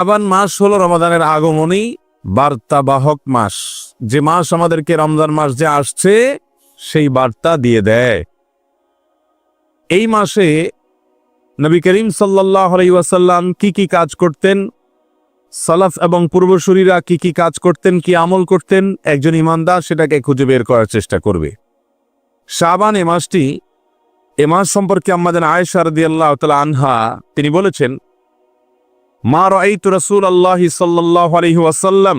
শাবান মাস হলো রমাদানের আগমনী বার্তাবাহক মাস। যে মাস আমাদেরকে রমজান মাস যে আসছে সেই বার্তা দিয়ে দেয়। এই মাসে নবী করিম সাল্লাল্লাহু আলাইহি ওয়াসাল্লাম কি কাজ করতেন, সালাফ এবং পূর্বসূরীরা কি কাজ করতেন, কি আমল করতেন, একজন ইমানদার সেটাকে খুঁজে বের করার চেষ্টা করবে। শাবান এ মাস সম্পর্কে আম্মাজান আয়েশা রাদিয়াল্লাহু তাআলা আনহা তিনি বলেছেন, মা রাআইতু রাসূলুল্লাহি সাল্লাল্লাহু আলাইহি ওয়াসাল্লাম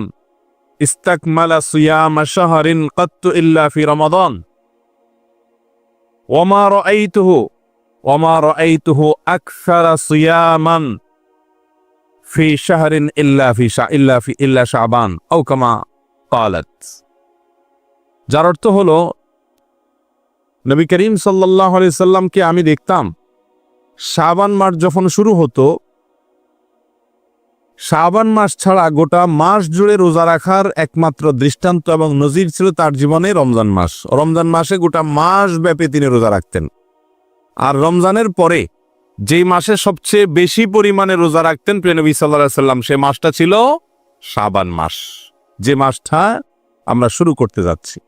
ইস্তাকমালা সিয়ামা শাহরিন কাত্তু ইল্লা ফি রমাদান ওয়া মা রাআইতুহু আকসারা সিয়ামান ফি শাহরিন ইল্লা শাবান আও কামা ক্বালাত। যার অর্থ হলো নবী করিম সাল্লাল্লাহু আলাইহি সাল্লামকে আমি দেখতাম শাবান মাস যখন শুরু হতো, শাবান মাস ছাড়া গোটা মাস জুড়ে রোজা রাখার একমাত্র দৃষ্টান্ত এবং নজির ছিল তার জীবনে রমজান মাস। রমজান মাসে গোটা মাস ব্যাপী তিনি রোজা রাখতেন। আর রমজানের পরে যেই মাসে সবচেয়ে বেশি পরিমাণে রোজা রাখতেন প্রিয় নবী সাল্লাল্লাহু আলাইহি সাল্লাম, সে মাসটা ছিল শাবান মাস, যে মাসটা আমরা শুরু করতে যাচ্ছি।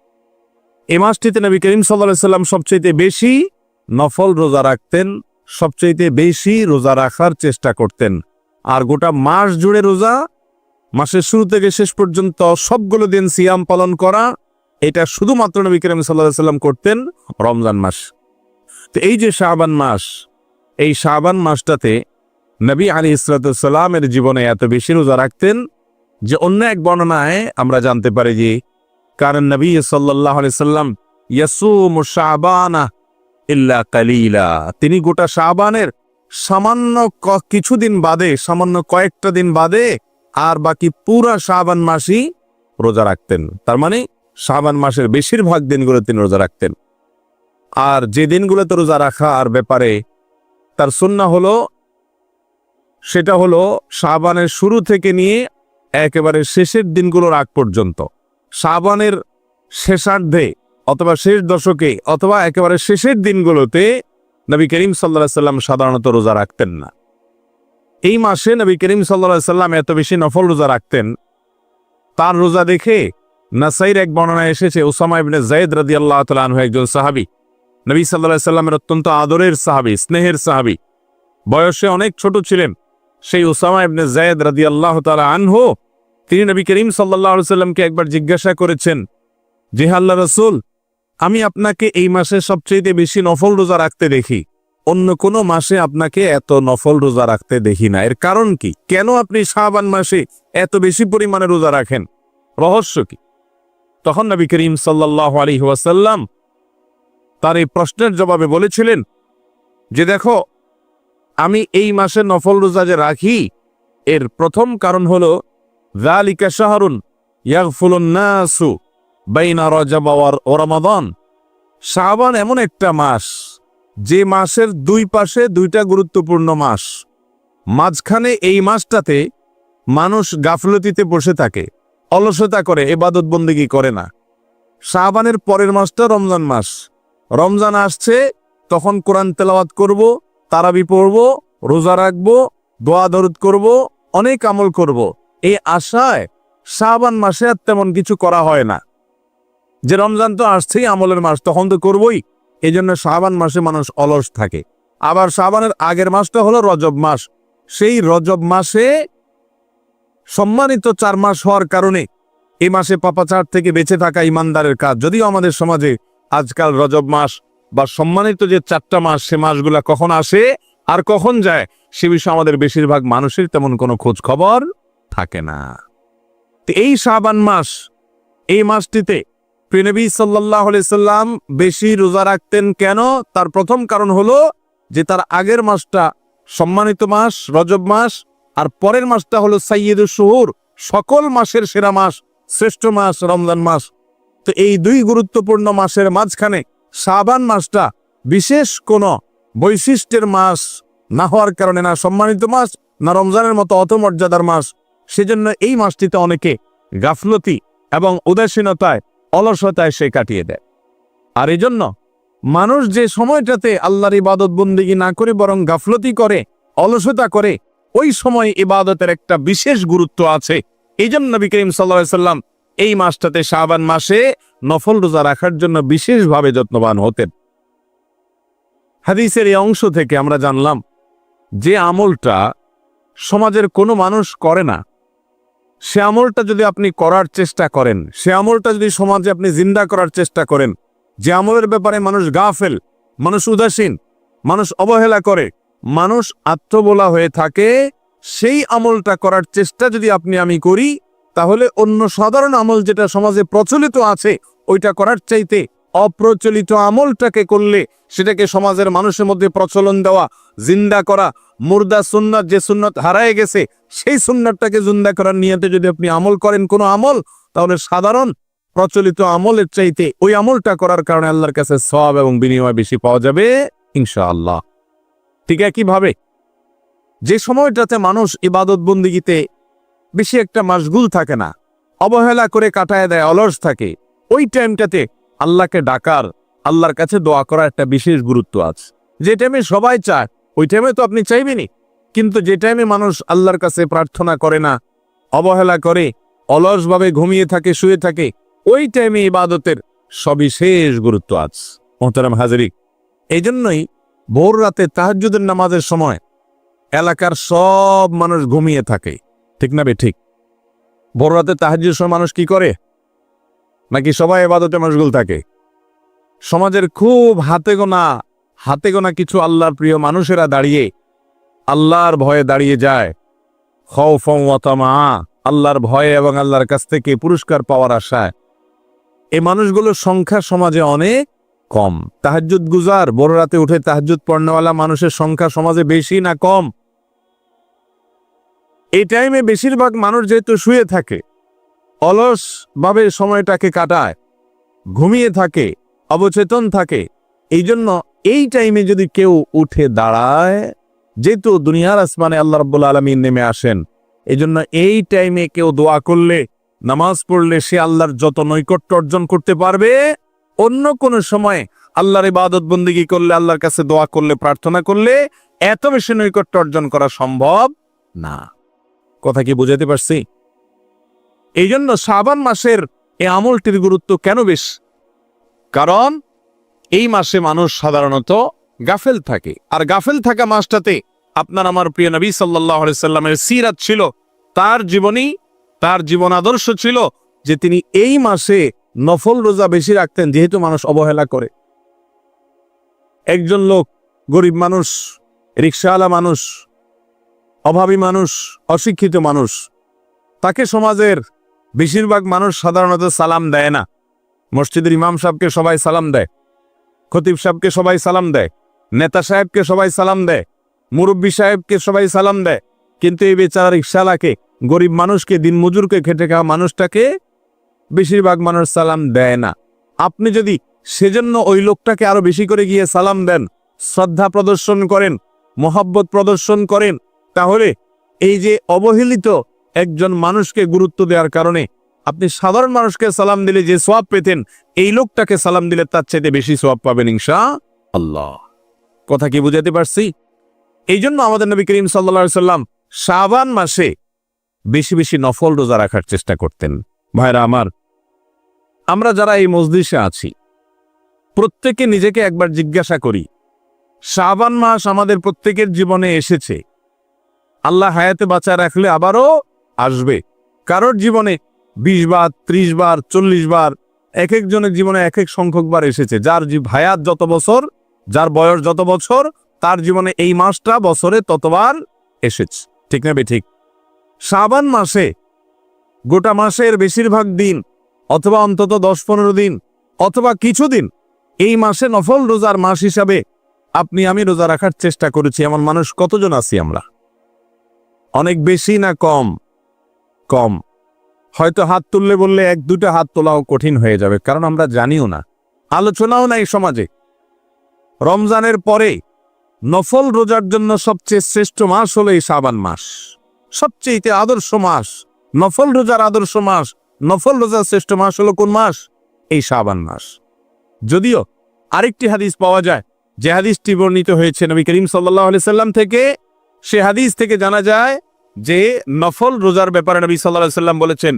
এই মাসটিতে নবী করিম সাল্লাল্লাহু আলাইহি সাল্লাম সবচেয়ে বেশি নফল রোজা রাখতেন, সবচেয়ে বেশি রোজা রাখার চেষ্টা করতেন। আর গোটা মাস জুড়ে রোজা, মাসের শুরু থেকে শেষ পর্যন্ত সবগুলো দিন সিয়াম পালন করা, এটা শুধুমাত্র নবী করিম সাল্লাল্লাহু আলাইহি সাল্লাম করতেন রমজান মাস। তো এই যে শাবান মাস, এই শাবান মাসটাতে নবী আলাইহিস সালামের জীবনে এত বেশি রোজা রাখতেন যে অন্য এক বর্ণনায় আমরা জানতে পারি যে কারণ নবী সাল্লাল্লাহু আলাইহি সাল্লাম ইয়াসুমু শাবানা ইল্লা কালিলা, তিনি গোটা শাবানের সামান্য কিছুদিন বাদে, সামান্য কয়েকটা দিন বাদে আর বাকি পুরা শাবান মাসই রোজা রাখতেন। তার মানে শাবান মাসের বেশিরভাগ দিনগুলো তিনি রোজা রাখতেন। আর যে দিনগুলোতে রোজা রাখার ব্যাপারে তার সুন্নাহ হলো, সেটা হলো শাবানের শুরু থেকে নিয়ে একেবারে শেষের দিনগুলোর আগ পর্যন্ত। শাবানের শেষার্ধে অথবা শেষ দশকে অথবা একেবারে শেষের দিনগুলোতে নবী করিম সাল্লাল্লাহু আলাইহি সাল্লাম সাধারণত রোজা রাখতেন না। এই মাসে নবী করিম সাল্লাল্লাহু আলাইহি সাল্লাম এত বেশি নফল রোজা রাখতেন, তার রোজা দেখে নাসাইর এক বর্ণনায় এসেছে উসামা ইবনে যায়েদ রাদিয়াল্লাহু তাআলা আনহু একজন সাহাবী, নবী সাল্লাল্লাহু আলাইহি সাল্লামের অত্যন্ত আদরের সাহাবী, স্নেহের সাহাবী, বয়সে অনেক ছোট ছিলেন। সেই উসামা ইবনে যায়েদ রাদিয়াল্লাহু তাআলা আনহু তিনি নবী করিম সাল্লাল্লাহু আলাইহি সাল্লামকে একবার জিজ্ঞাসা করেছেন যে আল্লাহর রাসূল, আমি আপনাকে এই মাসে সবচেয়ে বেশি নফল রোজা রাখতে দেখি, অন্য কোনো মাসে আপনাকে এত নফল রোজা রাখতে দেখি না, এর কারণ কি? কেন আপনি শাবান মাসে এত বেশি পরিমাণে রোজা রাখেন, রহস্য কি? তখন নবী করিম সাল্লাল্লাহু আলাইহি ওয়াসাল্লাম তার এই প্রশ্নের জবাবে বলেছিলেন যে দেখো, আমি এই মাসে নফল রোজা যে রাখি এর প্রথম কারণ হলো যালিকা শাহরুন ইয়াগফুলুন নাসু বাইনা রজব ওয়া রমাদান। শাবান এমন একটা মাস যে মাসের দুই পাশে দুইটা গুরুত্বপূর্ণ মাস, মাঝখানে এই মাসটাতে মানুষ গাফলতিতে বসে থাকে, অলসতা করে, ইবাদত বন্দেগী করে না। শাবানের পরের মাসটা রমজান মাস, রমজান আসছে তখন কোরআন তেলাওয়াত করব, তারাবি পড়ব, রোজা রাখবো, দোয়া দরুদ করব, অনেক আমল করব। এই আশায় শাবান মাসে আর তেমন কিছু করা হয় না, যে রমজান তো আসছেই, আমলের মাস, তখন তো করবই। এই জন্য শাবান মাসে মানুষ অলস থাকে। আবার শাবানের আগের মাসটা হলো রজব মাস, সেই রজব মাসে সম্মানিত 4 মাস হওয়ার কারণে এই মাসে পাপাচার থেকে বেঁচে থাকা ইমানদারের কাজ। যদিও আমাদের সমাজে আজকাল রজব মাস বা সম্মানিত যে 4টা মাস, সে মাসগুলা কখন আসে আর কখন যায় সে বিষয়ে আমাদের বেশিরভাগ মানুষের তেমন কোনো খোঁজ খবর থাকে না। তো এই শাবান মাস, এই মাসটিতে প্রিয় নবী সাল্লাল্লাহু আলাইহি সাল্লাম বেশি রোজা রাখতেন কেন? তার প্রথম কারণ হলো যে তার আগের মাসটা সম্মানিত মাস, রজব মাস, আর পরের মাসটা হলো সাইয়্যিদুশ শুহুর, সকল মাসের সেরা মাস, শ্রেষ্ঠ মাস রমজান মাস। তো এই দুই গুরুত্বপূর্ণ মাসের মাঝখানে শাবান মাসটা বিশেষ কোনো বৈশিষ্ট্যের মাস না হওয়ার কারণে, না সম্মানিত মাস, না রমজানের মতো অত মর্যাদার মাস, সেজন্য এই মাসটিতে অনেকে গাফলতি এবং উদাসীনতায়, অলসতায় সে কাটিয়ে দেয়। আর এই জন্য মানুষ যে সময়টাতে আল্লাহর ইবাদত বন্দেগী না করে বরং গাফলতি করে, অলসতা করে, ওই সময় ইবাদতের একটা বিশেষ গুরুত্ব আছে। এই জন্য নবী করিম সাল্লাল্লাহু আলাইহি সাল্লাম এই মাসটাতে শাবান মাসে নফল রোজা রাখার জন্য বিশেষভাবে যত্নবান হতেন। হাদিসের এই অংশ থেকে আমরা জানলাম যে আমলটা সমাজের কোনো মানুষ করে না, সে আমলটা যদি আপনি করার চেষ্টা করেন, সে আমলটা যদি সমাজে আপনি জিন্দা করার চেষ্টা করেন, যে আমলের ব্যাপারে মানুষ গাফেল, মানুষ উদাসীন, মানুষ অবহেলা করে, মানুষ আত্মবোলা হয়ে থাকে, সেই আমলটা করার চেষ্টা যদি আপনি আমি করি, তাহলে অন্য সাধারণ আমল যেটা সমাজে প্রচলিত আছে ওইটা করার চাইতে অপ্রচলিত আমলটাকে করলে, সেটাকে সমাজের মানুষের মধ্যে প্রচলন দেওয়া, জিন্দা করা, মুর্দা সুন্নাত, যে সুন্নাত হারায় গেছে সেই সুন্নাতটাকে জিন্দা করার নিয়তে যদি আপনি আমল করেন কোনো আমল, তাহলে সাধারণ প্রচলিত আমলের চাইতে ওই আমলটা করার কারণে আল্লাহর কাছে সওয়াব এবং বিনিময় বেশি পাওয়া যাবে ইনশাআল্লাহ। ঠিক একইভাবে যে সময়টাতে মানুষ ইবাদত বন্দিগিতে বেশি একটা মাশগুল থাকে না, অবহেলা করে কাটায় দেয়, অলস থাকে, ওই টাইমটাতে আল্লাহকে ডাকার, আল্লাহর কাছে দোয়া করার একটা বিশেষ গুরুত্ব আছে। যে টাইমে সবাই চায় ওই টাইমে তো আপনি চাইবেনই, কিন্তু যে টাইমে মানুষ আল্লাহর কাছে প্রার্থনা করে না, অবহেলা করে, অলসভাবে ঘুমিয়ে থাকে, শুয়ে থাকে, ওই টাইমে ইবাদতের সবিশেষ গুরুত্ব আছে মোহতারাম হাজিরিন। এই জন্যই ভোর রাতে তাহাজ্জুদের নামাজের সময় এলাকার সব মানুষ ঘুমিয়ে থাকে, ঠিক না বে ঠিক? ভোর রাতে তাহাজ্জুদের সময় মানুষ কি করে? নাকি সবাই ইবাদতে মশগুল থাকে? সমাজের খুব হাতে গোনা কিছু আল্লাহর প্রিয় মানুষেরা দাঁড়িয়ে আল্লাহর ভয়ে দাঁড়িয়ে যায়, খাউফান ওয়া তামাআ, আল্লাহর ভয়ে এবং আল্লাহর কাছ থেকে পুরস্কার পাওয়ার আশায়। এই মানুষগুলোর সংখ্যা সমাজে অনেক কম। তাহাজ্জুদ গুজার, ভোর রাতে উঠে তাহাজ্জুদ পড়নেওয়ালা মানুষের সংখ্যা সমাজে বেশি না কম? এই টাইমে বেশিরভাগ মানুষ যেহেতু শুয়ে থাকে, অলস ভাবে সময়টাকে কাটায়, ঘুমিয়ে থাকে, অবচেতন থাকে, এই জন্য এই টাইমে যদি কেউ উঠে দাঁড়ায়, যেহেতু দুনিয়ার আসমানে আল্লাহ রাব্বুল আলামিন নেমে আসেন, এই জন্য এই টাইমে কেউ দোয়া করলে, নামাজ পড়লে সে আল্লাহর যত নৈকট্য অর্জন করতে পারবে, অন্য কোন সময় আল্লাহর ইবাদত বন্দেগী করলে, আল্লাহর কাছে দোয়া করলে, প্রার্থনা করলে এত বেশি নৈকট্য অর্জন করা সম্ভব না। কথা কি বুঝাতে পারছি? এই জন্য শাবান মাসের এই আমলটির গুরুত্ব কেন বেশ? কারণ এই মাসে মানুষ সাধারণত গাফেল থাকে, আর গাফেল থাকা মাসটাতে আপনার আমার প্রিয় নবী সাল্লাল্লাহু আলাইহি সাল্লামের সিরাত ছিল, তার জীবনী, তার জীবন আদর্শ ছিল যে তিনি এই মাসে নফল রোজা বেশি রাখতেন, যেহেতু মানুষ অবহেলা করে। একজন লোক, গরিব মানুষ, রিকশাওয়ালা মানুষ, অভাবী মানুষ, অশিক্ষিত মানুষ, তাকে সমাজের বেশিরভাগ মানুষ সাধারণত সালাম দেয় না। মসজিদের ইমাম সাহেবকে সবাই সালাম দেয়, খতিব সাহেবকে সবাই সালাম দেয়, নেতা সাহেবকে সবাই সালাম দেয়, মুরব্বী সাহেবকে সবাই সালাম দেয়, কিন্তু এই বেচারা রিকশাওয়ালাকে, গরিব মানুষকে, দিনমজুরকে, খেটে খাওয়া মানুষটাকে বেশিরভাগ মানুষ সালাম দেয় না। আপনি যদি সেজন্য ওই লোকটাকে আরো বেশি করে গিয়ে সালাম দেন, শ্রদ্ধা প্রদর্শন করেন, মহব্বত প্রদর্শন করেন, তাহলে এই যে অবহেলিত একজন মানুষকে গুরুত্ব দেওয়ার কারণে আপনি সাধারণ মানুষকে সালাম দিলে যে সওয়াব পেতেন, এই লোকটাকে সালাম দিলে তার চাইতে বেশি সওয়াব পাবেন ইনশাআল্লাহ। কথা কি বুঝাতে পারছি? এই জন্য আমাদের নবী করিম সাল্লাল্লাহু আলাইহি সাল্লাম শাবান মাসে বেশি বেশি নফল রোজা রাখার চেষ্টা করতেন। ভাইরা আমার, আমরা যারা এই মজলিসে আছি প্রত্যেকে নিজেকে একবার জিজ্ঞাসা করি, শাবান মাস আমাদের প্রত্যেকের জীবনে এসেছে, আল্লাহ হায়াতে বাঁচা রাখলে আবারও আসবে। কারোর জীবনে 20 বার, 30 বার, 40 বার, এক একজনের জীবনে এক এক সংখ্যক বার এসেছে। যার হায়াত যত বছর, যার বয়স যত বছর, তার জীবনে এই মাসটা বছরে ততবার এসেছে, ঠিক না বে ঠিক? শাবান মাসে গোটা মাসের বেশিরভাগ দিন, অথবা অন্তত 10-15 দিন, অথবা কিছুদিন এই মাসে নফল রোজার মাস হিসাবে আপনি আমি রোজা রাখার চেষ্টা করেছি। এমন মানুষ কতজন আছি আমরা? অনেক বেশি না কম? কম। হয়তো হাত তুললে বললে 1-2টা হাত তোলাও কঠিন হয়ে যাবে, কারণ আমরা জানিও না, আলোচনাও নাই সমাজে। রমজানের পরে নফল রোজার জন্য সবচেয়ে শ্রেষ্ঠ মাস হলো এই শাবান মাস, সবচেয়ে আদর্শ মাস, নফল রোজার আদর্শ মাস, নফল রোজার শ্রেষ্ঠ মাস হলো কোন মাস? এই শাবান মাস। যদিও আরেকটি হাদিস পাওয়া যায়, যে হাদিসটি বর্ণিত হয়েছে নবী করিম সাল্লাল্লাহু আলাইহি সাল্লাম থেকে, সে হাদিস থেকে জানা যায় যে নফল রোজার ব্যাপারে নবী সাল্লাল্লাহু আলাইহি সাল্লাম বলেছেন,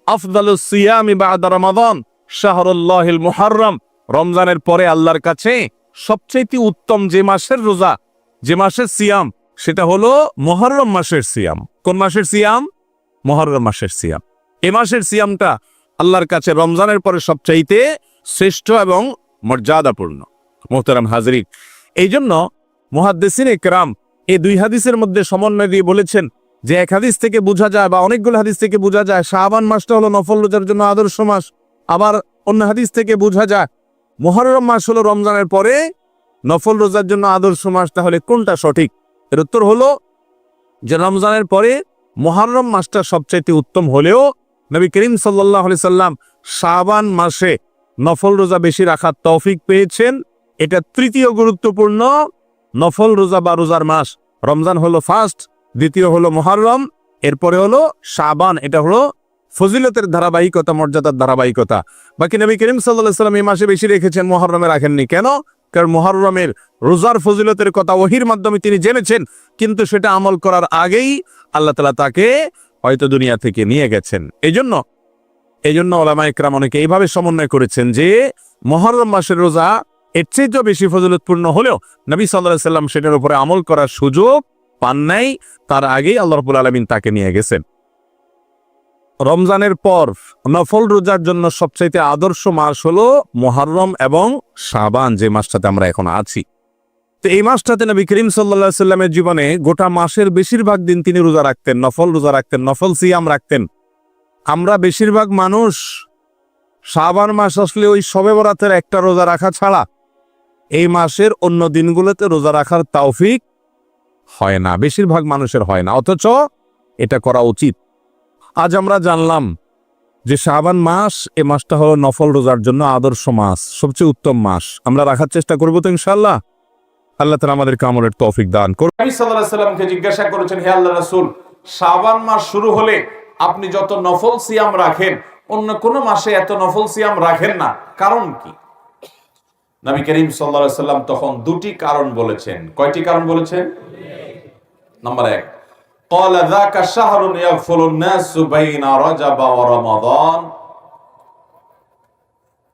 আফদালুস সিয়ামি বা'দা রমাদান শাহরুল্লাহিল মুহাররম। রমজানের পরে আল্লাহর কাছে সবচেয়ে উত্তম যে মাসের রোজা, যে মাসের সিয়াম, সেটা হলো মুহররম মাসের সিয়াম। কোন মাসের সিয়াম? মুহররম মাসের সিয়াম। এই মাসের সিয়ামটা আল্লাহর কাছে রমজানের পরে সবচাইতে শ্রেষ্ঠ এবং মর্যাদাপূর্ণ। মোহতারাম হাজরিন, এই জন্য মুহাদ্দিসিন ইকরাম এই দুই হাদিসের মধ্যে সমন্বয় দিয়ে বলেছেন যে এক হাদিস থেকে বোঝা যায় বা অনেকগুলো হাদিস থেকে বোঝা যায় শাবান মাসটা হলো নফল রোজার জন্য আদর্শ মাস। আবার অন্য হাদিস থেকে বোঝা যায় মুহররম মাস হলো রমজানের পরে নফল রোজার জন্য আদর্শ মাস। তাহলে কোনটা সঠিক? এর উত্তর হলো যে রমজানের পরে মুহররম মাসটা সবচাইতে উত্তম হলেও নবী করিম সাল্লাল্লাহু আলাইহি সাল্লাম শাবান মাসে নফল রোজা বেশি রাখার তৌফিক পেয়েছেন। এটা তৃতীয় গুরুত্বপূর্ণ নফল রোজা বা রোজার মাস। রমজান হলো ফার্স্ট, দ্বিতীয় হলো মুহররম, এরপরে হলো শাবান। এটা হলো ফজিলতের ধারাবাহিকতা, মর্যাদার ধারাবাহিকতা। বাকি নবী করিম সাল্লাল্লাহু আলাইহি সাল্লাম এই মাসে বেশি রেখেছেন, মুহররমে রাখেননি। কেন? কারণ মুহররমের রোজার ফজিলতের কথা ওহীর মাধ্যমে তিনি জেনেছেন, কিন্তু সেটা আমল করার আগেই আল্লাহ তাআলা তাকে হয়তো দুনিয়া থেকে নিয়ে গেছেন। এই জন্য উলামা ইকরাম অনেকে এইভাবে সমন্বয় করেছেন যে মুহররম মাসের রোজা এর চেয়েও বেশি ফজিলতপূর্ণ হলেও নবী সাল্লাল্লাহু আলাইহি সাল্লাম সেটার উপরে আমল করার সুযোগ পান নাই, তার আগেই আল্লাহ রাব্বুল আলামিন তাকে নিয়ে গেছেন। রমজানের পর নফল রোজার জন্য সবচাইতে আদর্শ মাস হলো মুহররম এবং শাবান, যে মাসটাতে আমরা এখন আছি। তো এই মাসটাতে নবী করিম সাল্লাল্লাহু আলাইহি সাল্লামের জীবনে গোটা মাসের বেশিরভাগ দিন তিনি রোজা রাখতেন, নফল রোজা রাখতেন, নফল সিয়াম রাখতেন। আমরা বেশিরভাগ মানুষ শাবান মাস আসলে ওই শবে বরাতের একটা রোজা রাখা ছাড়া এই মাসের অন্য দিনগুলোতে রোজা রাখার তৌফিক হয় না, বেশিরভাগ মানুষের হয় না, অথচ এটা করা উচিত। আজ আমরা জানলাম যে শাবান মাস, এই মাসটা হলো নফল রোজার জন্য আদর্শ মাস, সবচেয়ে উত্তম মাস। আমরা রাখার চেষ্টা করবো তো ইনশাআল্লাহ। আল্লাহ তাআলা আমাদের আমলের তৌফিক দান করুন। নবী সাল্লাল্লাহু আলাইহি সাল্লামকে জিজ্ঞাসা করেছেন, হে আল্লাহর রাসূল, শাবান মাস শুরু হলে আপনি যত নফল সিয়াম রাখেন অন্য কোন মাসে এত নফল সিয়াম রাখেন না, কারণ কি? নবী করিম সাল্লাল্লাহু আলাইহি সাল্লাম তখন দুটি কারণ বলেছেন। কয়টি কারণ বলেছেন? নাম্বার 1, ক্বালা যাকা শাহরুন ইয়াগফুলুন নাসু বাইনা রাজাব ওয়া রমাদান।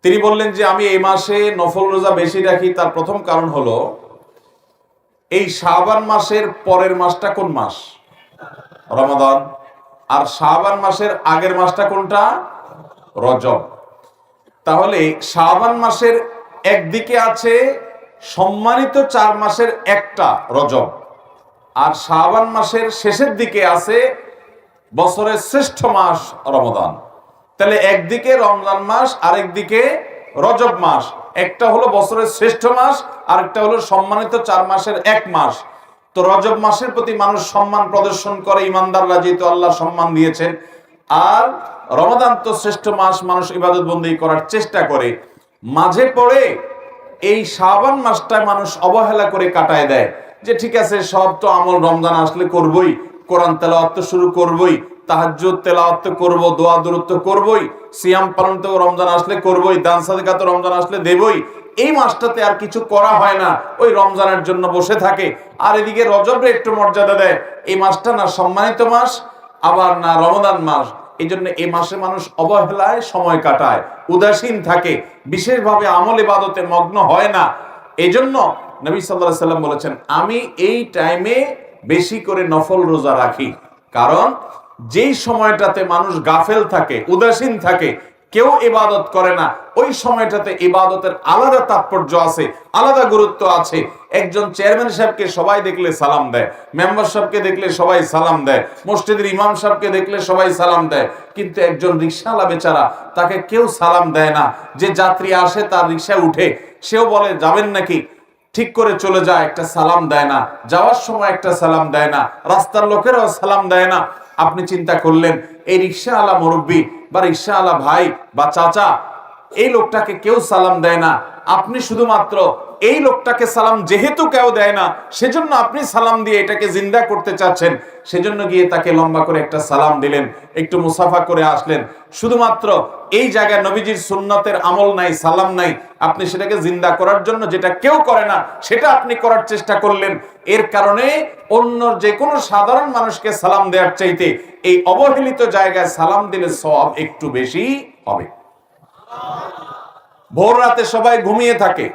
তিনি বললেন যে আমি এই মাসে নফল রোজা বেশি রাখি, তার প্রথম কারণ হলো এই শাবান মাসের পরের মাসটা কোন মাস? রমাদান। আর শাবান মাসের আগের মাসটা কোনটা? রজব। তাহলে শাবান মাসের একদিকে আছে সম্মানিত 4 মাসের একটা রজব, আর শাবান মাসের শেষের দিকে আছে বছরের শ্রেষ্ঠ মাস রমাদান। তাহলে একদিকে রমজান মাস, আরেকদিকে রজব মাস। একটা হলো বছরের শ্রেষ্ঠ মাস, আরেকটা হলো সম্মানিত 4 মাসের এক মাস। তো রজব মাসের প্রতি মানুষ সম্মান প্রদর্শন করে, ইমানদাররা যেহেতু আল্লাহ সম্মান দিয়েছেন। আর রমাদান তো শ্রেষ্ঠ মাস, মানুষ ইবাদত বন্দেগী করার চেষ্টা করে। মাঝে পড়ে এই শাবান মাসটায় মানুষ অবহেলা করে কাটায় দেয় যে ঠিক আছে, সব তো আমল রমজান আসলে করবই, কোরআন তেলাওয়াত তো শুরু করবই, তাহাজ্জুদ তেলাওয়াত তো করব, দোয়া দুরূদ তো করবই, সিয়াম পালন তো রমজান আসলে করবই, দান সাদকা তো রমজান আসলে দেবই। এই মাসটাতে আর কিছু করা হয় না, ওই রমজানের জন্য বসে থাকে। আর এদিকে রজবে একটু মর্যাদা দেয়। এই মাসটা না সম্মানিত মাস, আবার না রমাদান মাস। এই জন্য এই মাসে মানুষ অবহেলায় সময় কাটায়, উদাসীন থাকে, বিশেষভাবে আমল ইবাদতে মগ্ন হয় না। এই জন্য নবী সাল্লাল্লাহু আলাইহি সাল্লাম বলেছেন, আমি এই টাইমে বেশি করে নফল রোজা রাখি। কারণ যেই সময়টাতে মানুষ গাফেল থাকে, উদাসীন থাকে, কেউ ইবাদত করে না, ওই সময়টাতে ইবাদতের আলাদা তাৎপর্য আছে, আলাদা গুরুত্ব আছে। একজন চেয়ারম্যান সাহেবকে সবাই দেখলে সালাম দেয়, মেম্বার সাহেবকে দেখলে সবাই সালাম দেয়, মসজিদের ইমাম সাহেবকে দেখলে সবাই সালাম দেয়, কিন্তু একজন রিকশাওয়ালা বেচারা, তাকে কেউ সালাম দেয় না। যে যাত্রী আসে তার রিকশায় উঠে, সেও বলে যাবেন নাকি, ঠিক করে চলে যায়, একটা সালাম দেয় না। যাওয়ার সময় একটা সালাম দেয় না, রাস্তার লোকেরাও সালাম দেয় না। আপনি চিন্তা করলেন এই রিকশাওয়ালা মুরব্বী বা রিকশাওয়ালা ভাই বা চাচা, এই লোকটাকে কেউ সালাম দেয় না, আপনি শুধুমাত্র এই লোকটাকে সালাম যেহেতু কেউ দেয় না, সেজন্য আপনি সালাম দিয়ে এটাকে জিন্দা করতে চাচ্ছেন, সেজন্য গিয়ে তাকে লম্বা করে একটা সালাম দিলেন, একটু মুসাফা করে আসলেন। শুধুমাত্র এই জায়গায় নবীজির সুন্নতের আমল নাই, সালাম নাই, আপনি সেটাকে জিন্দা করার জন্য যেটা কেউ করে না সেটা আপনি করার চেষ্টা করলেন। এর কারণে অন্য যে কোনো সাধারণ মানুষকে সালাম দেওয়ার চাইতে এই অবহেলিত জায়গায় সালাম দিলে সওয়াব একটু বেশি হবে। ভোর রাতে সবাই ঘুমিয়ে থাকে,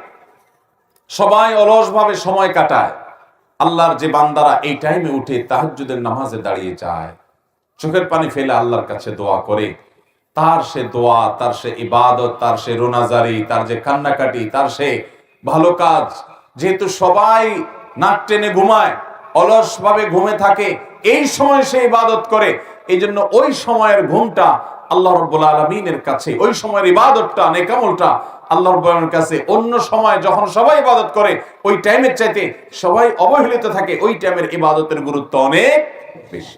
সবাই অলসভাবে সময় কাটায়, আল্লাহর যে বান্দারা এই টাইমে উঠে তাহাজ্জুদের নামাজে দাঁড়িয়ে যায়, চোখের পানি ফেলে আল্লাহর কাছে দোয়া করে, তার সে দোয়া, তার সে ইবাদত, তার সে রোনাজারি, তার যে কান্নাকাটি, তার সে ভালো কাজ, যেহেতু সবাই নাক টেনে ঘুমায়, অলসভাবে ঘুমে থাকে, এই সময় সে ইবাদত করে, এই জন্য ওই সময়ের ঘুমটা আল্লাহ রাব্বুল আলামিনের কাছে, ওই সময়ের ইবাদতটা, নেক আমলটা আল্লাহ রাব্বুল আলামিনের কাছে অন্য সময় যখন সবাই ইবাদত করে ওই টাইমের চাইতে সবাই অবহেলিত থাকে, ওই টাইমের ইবাদতের গুরুত্ব অনেক বেশি।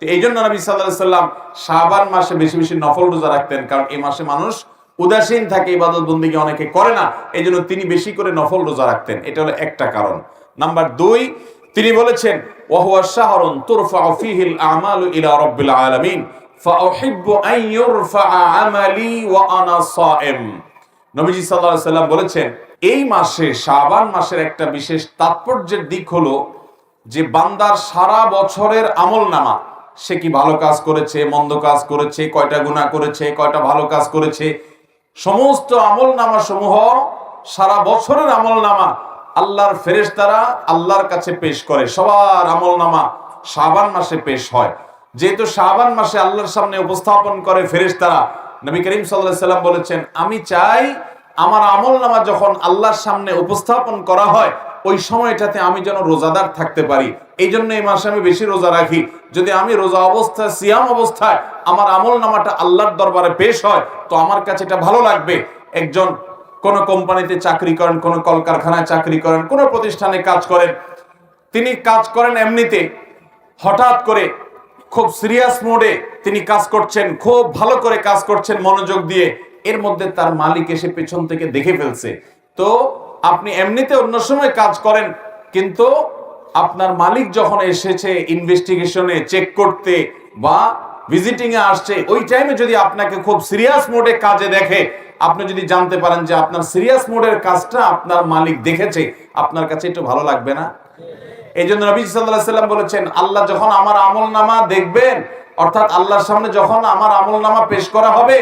এই জন্য নবী সাল্লাল্লাহু আলাইহি সাল্লাম শাবান মাসে বেশি বেশি নফল রোজা রাখতেন, কারণ এই মাসে মানুষ উদাসীন থাকে, ইবাদত বন্দেগী অনেকে করে না, এই জন্য তিনি বেশি করে নফল রোজা রাখতেন। এটা হলো একটা কারণ। নাম্বার 2, তিনি বলেছেন ওয়াহুয়া শাহরুন তুরফাউ ফীহিল আমালু ইলা রাব্বিল আলামিন ফাউহিব্বু আন ইউরফাআ আমালি ওয়া আনা সায়েম। নবীজি সাল্লাল্লাহু আলাইহি সাল্লাম বলেছেন এই মাসে, শাবান মাসের একটা বিশেষ তাৎপর্যের দিক হলো যে বান্দার সারা বছরের আমলনামা, সে কি ভালো কাজ করেছে, মন্দ কাজ করেছে, কয়টা গুনাহ করেছে, কয়টা ভালো কাজ করেছে, সমস্ত আমলনামা সমূহ, সারা বছরের আমলনামা আল্লাহর ফেরেশতারা আল্লাহর কাছে পেশ করে। সবার আমলনামা শাবান মাসে পেশ হয়। যেহেতু শাবান মাসে আল্লাহর সামনে উপস্থাপন করে ফেরেশতারা, নবী করিম সাল্লাল্লাহু আলাইহি সাল্লাম বলেছেন আমি চাই আমার আমলনামা যখন আল্লাহর সামনে উপস্থাপন করা হয় ওই সময়টাতে আমি যেন রোজাদার থাকতে পারি। এই জন্য এই মাসে আমি বেশি রোজা রাখি। যদি আমি রোজা অবস্থায়, সিয়াম অবস্থায় আমার আমলনামাটা আল্লাহর দরবারে পেশ হয় তো আমার কাছে এটা ভালো লাগবে। একজন কোন কোম্পানিতে চাকরি করেন, কোন কলকারখানায় চাকরি করেন, কোন প্রতিষ্ঠানে কাজ করেন, তিনি কাজ করেন এমনিতে, হঠাৎ করে খুব সিরিয়াস মোডে তিনি কাজ করছেন, খুব ভালো করে কাজ করছেন মনোযোগ দিয়ে, এর মধ্যে তার মালিক এসে পেছন থেকে দেখে ফেলছে। তো আপনি এমনিতে অন্য সময় কাজ করেন, কিন্তু আপনার মালিক যখন এসেছে ইনভেস্টিগেশনে, চেক করতে বা ভিজিটিং এ আসছে, ওই টাইমে যদি আপনাকে খুব সিরিয়াস মোডে কাজে দেখে, আপনি যদি জানতে পারেন যে আপনার সিরিয়াস মোডের কাজটা আপনার মালিক দেখেছে, আপনার কাছে একটু ভালো লাগবে না? এই জন্য নবী সাল্লাল্লাহু আলাইহি সাল্লাম বলেছেন আল্লাহ যখন আমার আমলনামা দেখবেন, অর্থাৎ আল্লাহর সামনে যখন আমার আমলনামা পেশ করা হবে,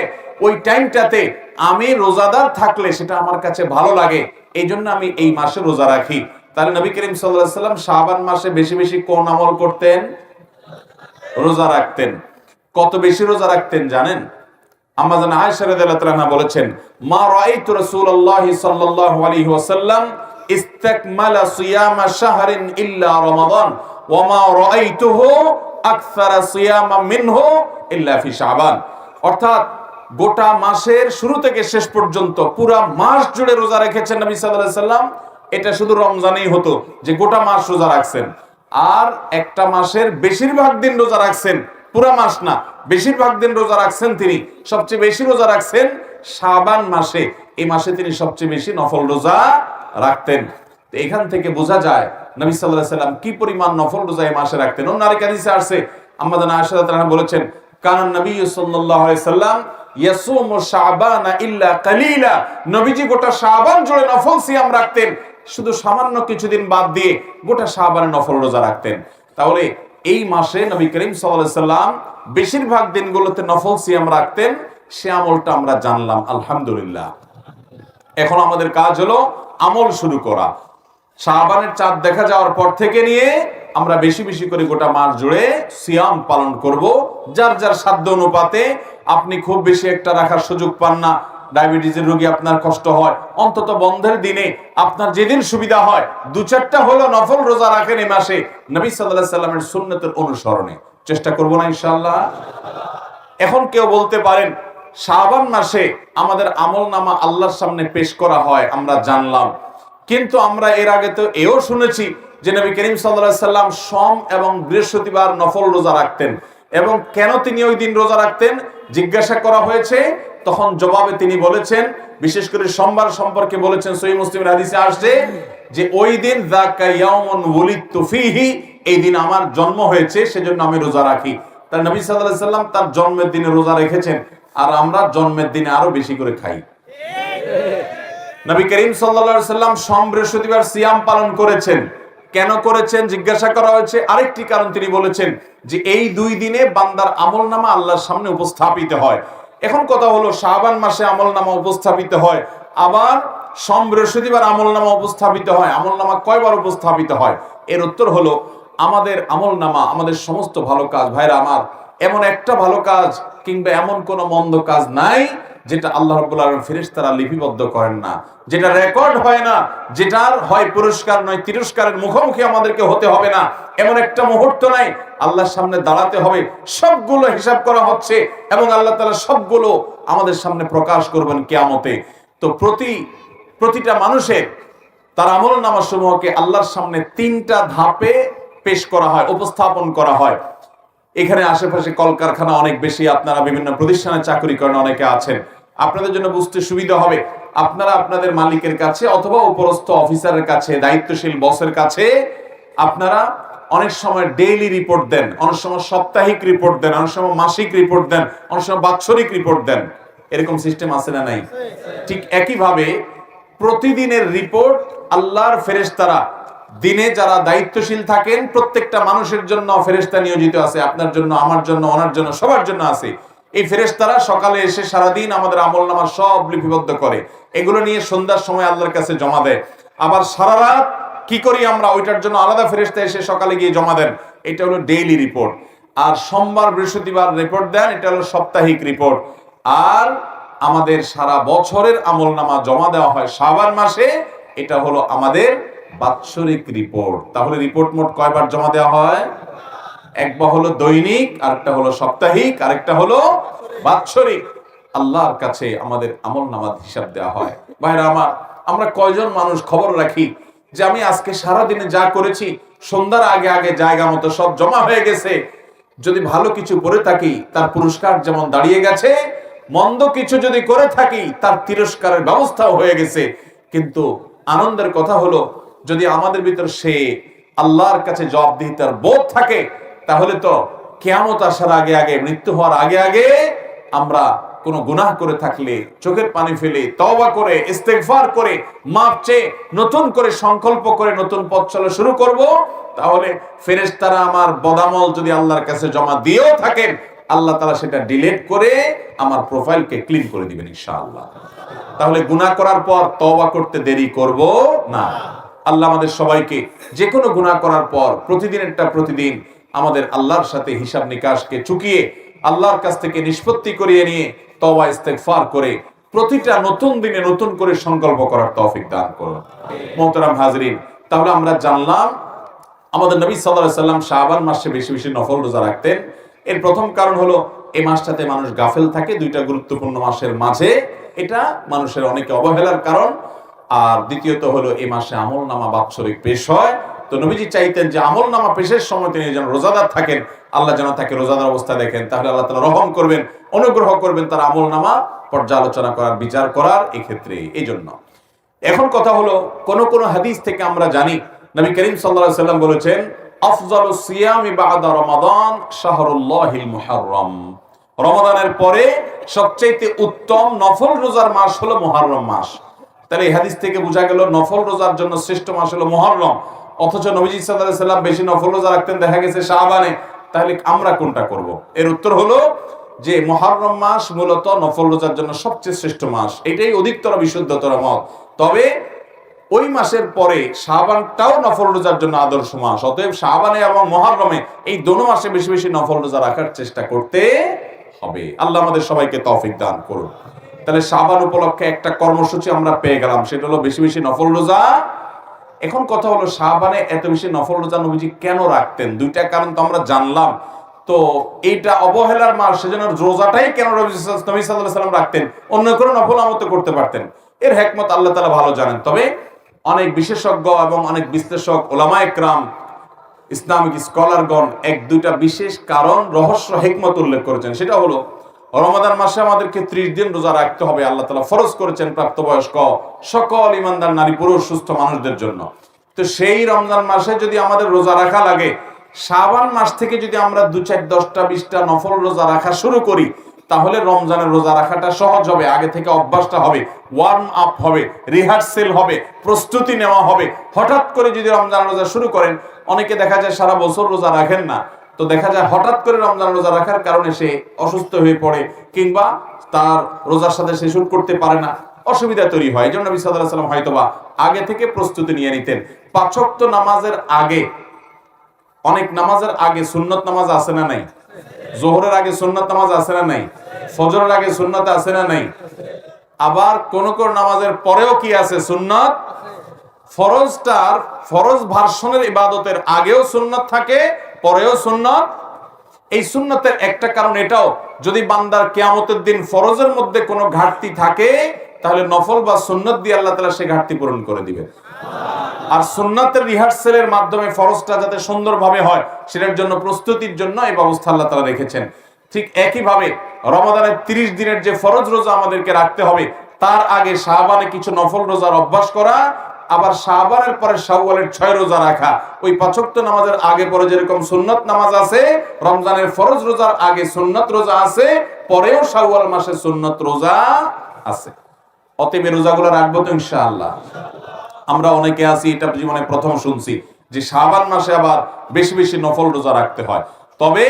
ওই টাইমটাতে আমি রোজাদার থাকলে সেটা আমার কাছে ভালো লাগে, এই জন্য আমি এই মাসে রোজা রাখি। তাহলে নবী করিম সাল্লাল্লাহু আলাইহি সাল্লাম শাবান মাসে বেশি বেশি কোন আমল করতেন? রোজা রাখতেন। কত বেশি রোজা রাখতেন জানেন? আম্মা জান আয়েশা রাদিয়াল্লাহু তাআলা বলেছেন মা রাআইতু রাসূলুল্লাহি সাল্লাল্লাহু আলাইহি ওয়াসাল্লাম ইস্তাকমালা সিয়ামা শাহরিন ইল্লা রমাদান ওয়া মা রাআইতুহু আকসারা সিয়ামা মিনহু ইল্লা ফি শাবান। অর্থাৎ গোটা মাসের শুরু থেকে শেষ পর্যন্ত পুরা মাস জুড়ে রোজা রেখেছেন নবী সাল্লাল্লাহু আলাইহি সাল্লাম। এটা শুধু রমজানেই হতো যে গোটা মাস রোজা রাখছেন, আর একটা মাসের বেশিরভাগ দিন রোজা রাখছেন, পুরা মাস না, বেশিরভাগ দিন রোজা রাখছেন তিনি। সবচেয়ে বেশি রোজা রাখছেন শাবান মাসে, এই মাসে তিনি সবচেয়ে বেশি নফল রোজা রাখতেন। এখান থেকে বোঝা যায় নবী সাল্লাল্লাহু আলাইহি সাল্লাম কি পরিমাণ নফল রোজা এই মাসে রাখতেন। অন্য আরেক হাদিসে আসছে আম্মা জান আয়েশা রাদিয়াল্লাহু তাআলা বলেছেন কানান নবী সাল্লাল্লাহু আলাইহি সাল্লাম ইয়াসুমু শাবানা ইল্লা কালিলা। নবীজি গোটা শাবান জুড়ে নফল সিয়াম রাখতেন, শুধু সামান্য কিছুদিন বাদ দিয়ে গোটা শাবানে নফল রোজা রাখতেন। তাহলে এই মাসে নবী করিম সাল্লাল্লাহু আলাইহি সাল্লাম বেশিরভাগ দিনগুলোতে নফল সিয়াম রাখতেন। সে আমলটা আমরা জানলাম, আলহামদুলিল্লাহ। এখন আমাদের কাজ হলো আমল শুরু করা। শাবানের চাঁদ দেখা যাওয়ার পর থেকে নিয়ে আমরা বেশি বেশি করে গোটা মাস জুড়ে সিয়াম পালন করব। যার যার সাধ্য অনুপাতে, আপনি খুব বেশি একটা রাখার সুযোগ পান না, ডায়াবেটিসের রোগী আপনার কষ্ট হয়, অন্তত বন্ধের দিনে আপনার যেদিন সুবিধা হয় 2-4টা হলো নফল রোজা রাখেন এই মাসে, নবী সাল্লাল্লাহু আলাইহি সাল্লামের সুন্নতের অনুসরণে। চেষ্টা করব না ইনশাআল্লাহ? এখন কেউ বলতে পারেন শাবান মাসে আমাদের আমলনামা আল্লাহর সামনে পেশ করা হয়, আমরা জানলাম, কিন্তু আমরা এর আগে তো এও শুনেছি যে নবী করিম সাল্লাল্লাহু আলাইহি সাল্লাম সোম এবং বৃহস্পতিবার নফল রোজা রাখতেন। এবং কেন তিনি ওই দিন রোজা রাখতেন জিজ্ঞাসা করা হয়েছে, তখন জবাবে তিনি বলেছেন, বিশেষ করে সোমবার সম্পর্কে বলেছেন, সহিহ মুসলিমের হাদিসে আসছে যে ওই দিন যাকা ইয়াউমুন ওয়ালিদতু ফীহি, এই দিন আমার জন্ম হয়েছে সেজন্য আমি রোজা রাখি। তার নবী সাল্লাল্লাহু আলাইহি সাল্লাম তার জন্মের দিনে রোজা রেখেছেন, আর আমরা জন্মের দিনে আরো বেশি করে খাই। নবী করিম সাল্লাল্লাহু আলাইহি সাল্লাম সোম বৃহস্পতিবার সিয়াম পালন করেছেন। কেন করেছেন জিজ্ঞাসা করা হয়েছে, আরেকটি কারণ তিনি বলেছেন যে এই দুই দিনে বান্দার আমলনামা আল্লাহর সামনে উপস্থাপিত হয়। এখন কথা হলো, শাবান মাসে আমলনামা উপস্থাপিত হয়, আবার সোম বৃহস্পতিবার আমলনামা উপস্থাপিত হয়। আমলনামা কয়বার উপস্থাপিত হয়? এর উত্তর হলো, আমাদের আমলনামা, আমাদের সমস্ত ভালো কাজ, ভাইরা আমার, এমন একটা ভালো কাজ কিংবা এমন কোন মন্দ কাজ নাই যেটা আল্লাহ রাব্বুল আলামিন ফেরেশতারা লিপিবদ্ধ করেন না, যেটা রেকর্ড হয় না, যেটার হয় পুরস্কার নয় তিরস্কারের মুখোমুখি আমাদেরকে হতে হবে না। এমন একটা মুহূর্ত নাই, আল্লাহর সামনে দাঁড়াতে হবে, সবগুলো হিসাব করা হচ্ছে এবং আল্লাহ তাআলা সবগুলো আমাদের সামনে প্রকাশ করবেন কিয়ামতে। তো প্রতিটা মানুষের তার আমলনামা সমূহকে আল্লাহর সামনে তিনটা ধাপে পেশ করা হয়, উপস্থাপন করা হয়। এখানে আশেপাশে কলকারখানা অনেক বেশি, আপনারা বিভিন্ন প্রতিষ্ঠানে চাকরি করেন, অনেকে আছেন, আপনাদের জন্য বুঝতে সুবিধা হবে। আপনারা আপনাদের মালিকের কাছে অথবা উপরস্থ অফিসারের কাছে, দায়িত্বশীল বসের কাছে আপনারা অনেক সময় ডেইলি রিপোর্ট দেন, অনেক সময় সাপ্তাহিক রিপোর্ট দেন, অনেক সময় মাসিক রিপোর্ট দেন, অনেক সময় বাৎসরিক রিপোর্ট দেন। এরকম সিস্টেম আছে না নাই? ঠিক একইভাবে প্রতিদিনের রিপোর্ট আল্লাহর ফেরেশতারা, দিনে যারা দায়িত্বশীল থাকেন, প্রত্যেকটা মানুষের জন্য ফেরেশতা নিয়োজিত আছে, আপনার জন্য, আমার জন্য, ওনার জন্য, সবার জন্য আছে। এই ফেরেশতারা সকালে এসে সারাদিন আমাদের আমলনামা সব লিপিবদ্ধ করে, এগুলো নিয়ে সন্ধ্যার সময় আল্লাহর কাছে জমা দেয়। আবার সারা রাত কি করি আমরা, ওইটার জন্য আলাদা ফেরেশতা এসে সকালে গিয়ে জমা দেন। এটা হলো ডেইলি রিপোর্ট। আর সোমবার বৃহস্পতিবার রিপোর্ট দেন, এটা হলো সাপ্তাহিক রিপোর্ট। আর আমাদের সারা বছরের আমলনামা জমা দেওয়া হয় শাবান মাসে, এটা হলো আমাদের বাৎসরিক রিপোর্ট। তাহলে রিপোর্ট মোট কয়বার জমা দেওয়া হয়? একবার হলো দৈনিক, আরেকটা হলো সাপ্তাহিক, আরেকটা হলো বাৎসরিক। আল্লাহর কাছে আমাদের আমলনামার হিসাব দেওয়া হয়। ভাইরা আমার, আমরা কয়জন মানুষ খবর রাখি যে আমি আজকে সারা দিনে যা করেছি সন্ধ্যার আগে আগে জায়গা মতো সব জমা হয়ে গেছে। যদি ভালো কিছু করে থাকি তার পুরস্কার যেমন দাঁড়িয়ে গেছে, মন্দ কিছু যদি করে থাকি তার তিরস্কারের ব্যবস্থাও হয়ে গেছে। কিন্তু আনন্দের কথা হলো, যদি আমাদের ভিতর সে আল্লাহর কাছে জবাবদিহিতার বোধ থাকে, তাহলে তো কিয়ামত আসার আগে আগে, মৃত্যু হওয়ার আগে আগে আমরা কোনো গুনাহ করে থাকলে চোখের পানি ফেলে তওবা করে ইস্তেগফার করে মাপ চেয়ে নতুন করে সংকল্প করে নতুন পথ চলা শুরু করব। তাহলে ফেরেশতারা আমার বদামল যদি আল্লাহর কাছে জমা দিয়েও থাকেন, আল্লাহ তাআলা সেটা ডিলিট করে আমার প্রোফাইলকে ক্লিন করে দিবেন ইনশাআল্লাহ। তাহলে গুনাহ করার পর তওবা করতে দেরি করব না। আল্লাহ আমাদের সবাইকে যে কোনো গুনাহ করার পর প্রতিদিন আমাদের আল্লাহর সাথে হিসাব নিকাশকে চুকিয়ে আল্লাহর কাছ থেকে নিষ্পত্তি করিয়ে নিয়ে তওবা ইস্তেগফার করে প্রতিটা নতুন দিনে নতুন করে সংকল্প করার তৌফিক দান করুন। মুহতারাম হাজরিন, তাহলে আমরা জানলাম আমাদের নবী সাল্লাল্লাহু আলাইহি সাল্লাম শাবান মাসে বেশি বেশি নফল রোজা রাখতেন। এর প্রথম কারণ হলো এই মাসটাতে মানুষ গাফেল থাকে, দুইটা গুরুত্বপূর্ণ মাসের মাঝে, এটা মানুষের অনেকে অবহেলার কারণ। আর দ্বিতীয়ত হলো এই মাসে আমলনামা বাৎসরিক পেশ হয়। তো নবীজি চাইতেন যে আমলনামা পেশের সময় তিনি যেন রোজাদার থাকেন, আল্লাহ যেন তাকে রোজাদার অবস্থা দেখেন, তাহলে আল্লাহ তাআলা রহম করবেন, অনুগ্রহ করবেন তার আমলনামা পর্যালোচনা করার, বিচার করার এক্ষেত্রে। এই জন্য এখন কথা হলো, কোন কোন হাদিস থেকে আমরা জানি নবী করিম সাল্লাল্লাহু আলাইহি সাল্লাম বলেছেন, আফজালুস সিয়ামি বা'দা রমাদান শাহরুল্লাহিল মুহাররম। রমাদানের পরে সবচেয়ে উত্তম নফল রোজার মাস হলো মুহররম মাস। তাহলে এই হাদিস থেকে বোঝা গেল নফল রোজার জন্য শ্রেষ্ঠ মাস হলো মুহররম। অথচ নবীজি সাল্লাল্লাহু আলাইহি সাল্লাম বেশি নফল রোজা রাখতেন দেখা গেছে শাবানে। তাহলে আমরা কোনটা করব? এর উত্তর হলো যে মুহররম মাস মূলত নফল রোজার জন্য সবচেয়ে শ্রেষ্ঠ মাস, এটাই অধিকতর বিশুদ্ধতর মত। তবে ওই মাসের পরে শাবানটাও নফল রোজার জন্য আদর্শ মাস। অতএব শাবানে এবং মুহররমে এই দোনো মাসে বেশি বেশি নফল রোজা রাখার চেষ্টা করতে হবে। আল্লাহ আমাদের সবাইকে তৌফিক দান করুন। তাহলে শাবান উপলক্ষে একটা কর্মসূচি আমরা পেয়ে গেলাম, সেটা হলো বেশি বেশি নফল রোজা। এখন কথা হলো, শাবানে এত বেশি নফল রোজা নবীজি কেন রাখতেন? দুইটা কারণ তো আমরা জানলাম। তো এইটা অবহেলার মাস, সেজন্য রোজাটাই কেন নবী সাল্লাল্লাহু আলাইহি সাল্লাম রাখতেন? অন্য কোনো নফল আমল তো করতে পারতেন। এর হিকমত আল্লাহ তাআলা ভালো জানেন। তবে অনেক বিশেষজ্ঞ এবং অনেক বিশ্লেষক, ওলামায়ে কেরাম, ইসলামিক স্কলারগণ এক দুইটা বিশেষ কারণ, রহস্য, হিকমত উল্লেখ করেছেন। সেটা হলো, রমাদান মাসে আমাদেরকে 30 দিন রোজা রাখতে হবে। আল্লাহ তাআলা ফরজ করেছেন প্রাপ্তবয়স্ক সকল ইমানদার নারী পুরুষ সুস্থ মানুষদের জন্য। তো সেই রমজান মাসে যদি আমাদের রোজা রাখা লাগে, শাবান মাস থেকে যদি আমরা 2, 4, 10টা 20টা নফল রোজা রাখা শুরু করি, তাহলে রমজানের রোজা রাখাটা সহজ হবে। আগে থেকে অভ্যাসটা হবে, ওয়ার্ম আপ হবে, রিহার্সেল হবে, প্রস্তুতি নেওয়া হবে। হঠাৎ করে যদি রমজান রোজা শুরু করেন, অনেকে দেখা যায় সারা বছর রোজা রাখেন না, তো দেখা যায় হঠাৎ করে রমজান রোজা রাখার কারণে সে অসুস্থ হয়ে পড়ে, কিংবা তার রোজার সাথে সে শুট করতে পারে না, অসুবিধা তৈরি হয়। এই জন্য নবী সাল্লাল্লাহু আলাইহি ওয়াসাল্লাম হয়তোবা আগে থেকে প্রস্তুতি নিয়ে নিতেন। 5 ওয়াক্ত নামাজের আগে, অনেক নামাজের আগে সুন্নত নামাজ আছে না নাই? জোহরের আগে সুন্নত নামাজ আছে না নাই? ফজরের আগে সুন্নত আছে না নাই? আবার কোন কোন নামাজের পরেও কি আছে? সুন্নত। ফরজ ভার্সনের ইবাদতের আগেও সুন্নত থাকে, পরেও সুন্নত। এই সুন্নতের একটা কারণ এটাও, যদি বান্দার কিয়ামতের দিন ফরজের মধ্যে কোনো ঘাটতি থাকে, তাহলে নফল বা সুন্নত দিয়ে আল্লাহ তাআলা সেই ঘাটতি পূরণ করে দিবেন। আর সুন্নাতের রিহার্সেলের মাধ্যমে ফরজটা যাতে সুন্দরভাবে হয়, সেটার জন্য প্রস্তুতির জন্য এই ব্যবস্থা আল্লাহ তাআলা রেখেছেন। ঠিক একইভাবে রমাদানের 30 দিনের যে ফরজ রোজা আমাদেরকে রাখতে হবে, তার আগে শাবানে কিছু নফল রোজার অভ্যাস করা, আবার শাবানের পরে শাওয়ালের 6 রোজা রাখা। ওই 5 ওয়াক্ত নামাজের আগে পরে যেরকম সুন্নত নামাজ আছে, রমজানের ফরজ রোজার আগে সুন্নত রোজা আছে, পরেও শাওয়াল মাসে সুন্নত রোজা আছে। অতএব রোজাগুলো রাখবো তো ইনশাআল্লাহ। আমরা অনেকে আছি, এটা জীবনে প্রথম শুনছি যে শাবান মাসে আবার বেশি বেশি নফল রোজা রাখতে হয়। তবে